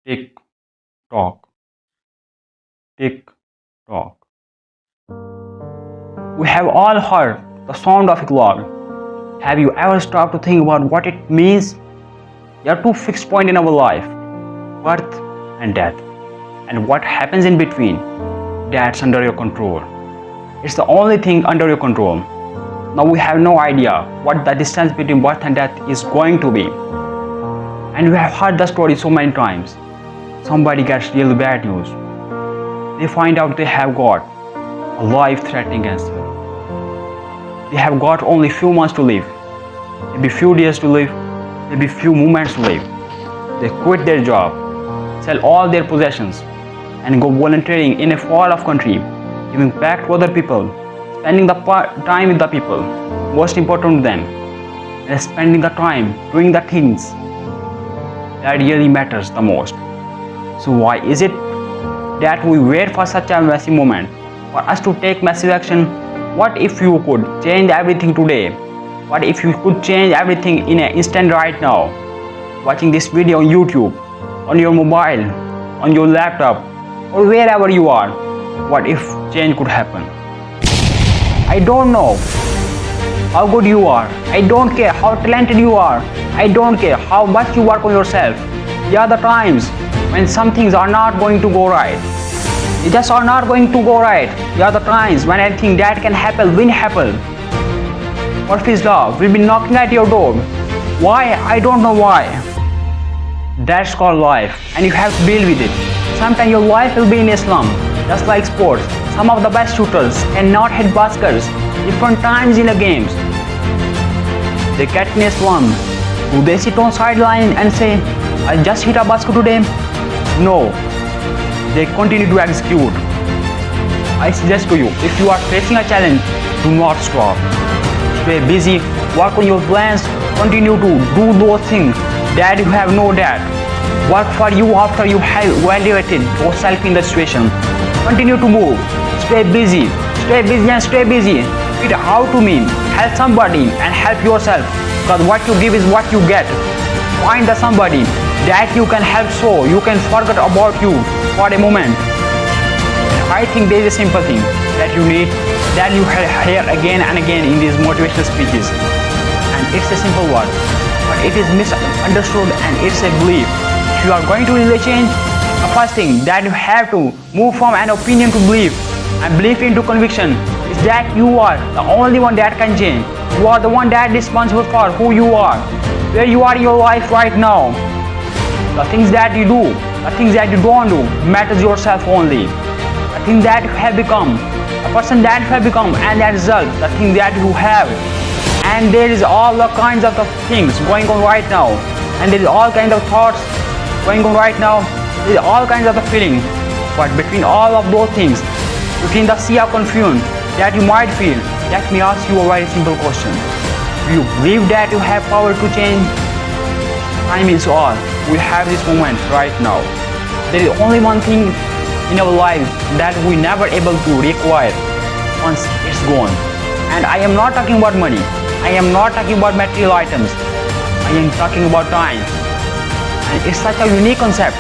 Tick tock, tick tock. We have all heard the sound of a clock. Have you ever stopped to think about what it means? There are two fixed points in our life: birth and death. And what happens in between? That's under your control. It's the only thing under your control. Now we have no idea what the distance between birth and death is going to be. And we have heard the story so many times. Somebody gets really bad news. They find out they have got a life-threatening cancer. They have got only few months to live, maybe few days to live, maybe few moments to live. They quit their job, sell all their possessions, and go volunteering in a far-off country, giving back to other people, spending the time with the people most important to them, and spending the time doing the things that really matters the most. So why is it that we wait for such a messy moment for us to take massive action? What if you could change everything today? What if you could change everything in an instant right now? Watching this video on YouTube, on your mobile, on your laptop, or wherever you are, what if change could happen? I don't know how good you are. I don't care how talented you are. I don't care how much you work on yourself. There are the times when some things are not going to go right. They just are not going to go right. There are the times when anything that can happen will happen. Murphy's Law will be knocking at your door. Why? I don't know why. That's called life, and you have to deal with it. Sometimes your life will be in a slump, just like sports. Some of the best shooters cannot hit baskets different times in the games. They get in a slump. Do they sit on sideline and say, I just hit a basket today? No. They continue to execute. I suggest to you, if you are facing a challenge, do not stop. Stay busy, work on your plans, continue to do those things that you have no doubt. Work for you after you have evaluated yourself in the situation. Continue to move. Stay busy and stay busy. Figure out to mean, help somebody and help yourself, because what you give is what you get. Find the somebody that you can help so you can forget about you for a moment. I think there is a simple thing that you need, that you hear again and again in these motivational speeches, and it's a simple word, but it is misunderstood, and it's a belief. If you are going to really change, the first thing that you have to move from an opinion to belief, and belief into conviction, is that you are the only one that can change. You are the one that is responsible for who you are, where you are in your life right now. The things that you do, the things that you don't do, matters yourself only. The thing that you have become, the person that you have become, and that result, the thing that you have. And there is all the kinds of the things going on right now, and there is all kinds of thoughts going on right now. There is all kinds of the feeling. But between all of those things, between the sea of confusion that you might feel, let me ask you a very simple question. Do you believe that you have power to change? Time is all. We have this moment right now. There is only one thing in our lives that we never able to reacquire once it's gone. And I am not talking about money. I am not talking about material items. I am talking about time. And it's such a unique concept,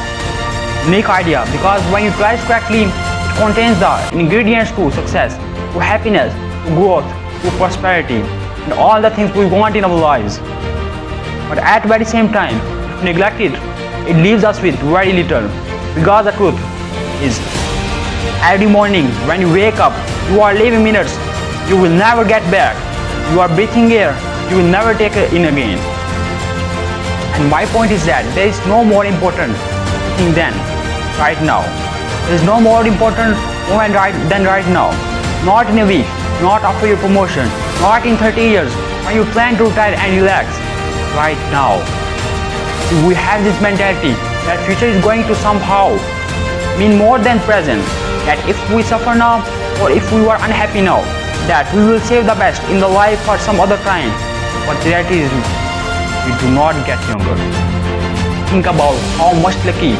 unique idea, because when you try it correctly, it contains the ingredients to success, to happiness, to growth, to prosperity, and all the things we want in our lives. But at the very same time, if neglected, it leaves us with very little. Because the truth is, every morning when you wake up, you are living minutes you will never get back. You are breathing air you will never take in again. And my point is that there is no more important thing than right now. There is no more important moment than right now. Not in a week, not after your promotion, not in 30 years when you plan to retire and relax. Right now. We have this mentality that future is going to somehow mean more than present. That if we suffer now, or if we were unhappy now, that we will save the best in the life for some other time. But the reality is, we do not get younger. Think about how much lucky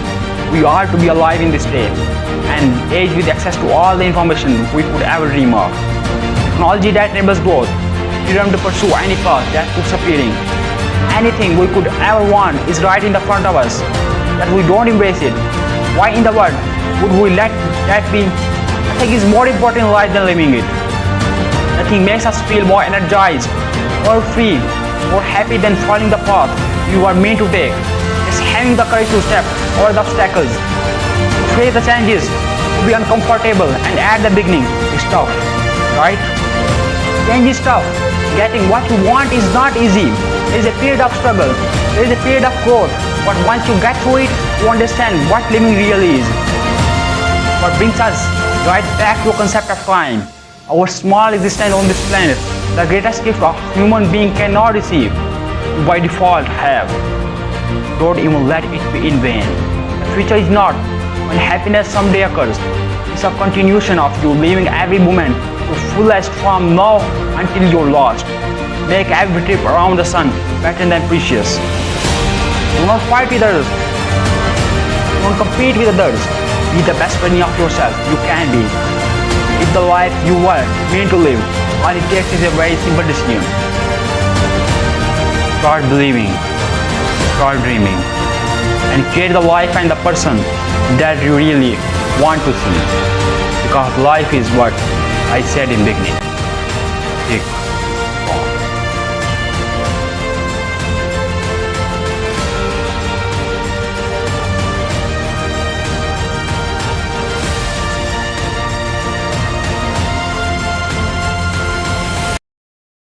we are to be alive in this day, and age with access to all the information we could ever dream of. Technology that enables growth, freedom to pursue any path that keeps appearing. Anything we could ever want is right in the front of us. that we don't embrace it? Why in the world would we let that be? I think it's more important in life than living it. Nothing makes us feel more energized, more free, more happy than following the path you are meant to take. It's having the courage to step over the obstacles, to face the challenges, to be uncomfortable, and at the beginning, it's tough, right? Change is tough. Getting what you want is not easy. There is a period of struggle. There is a period of growth. But once you get through it, you understand what living really is. What brings us right back to a concept of time. Our small existence on this planet, the greatest gift a human being cannot receive, you by default have. Don't even let it be in vain. The future is not when happiness someday occurs. It's a continuation of you living every moment to fullest from now until you're lost. Make every trip around the sun better than precious. Do not fight with others. Don't compete with others. Be the best version of yourself you can be. Live the life you were meant to live. All it takes is a very simple decision. Start believing. Start dreaming. And create the life and the person that you really want to see. Because life is what I said in the beginning.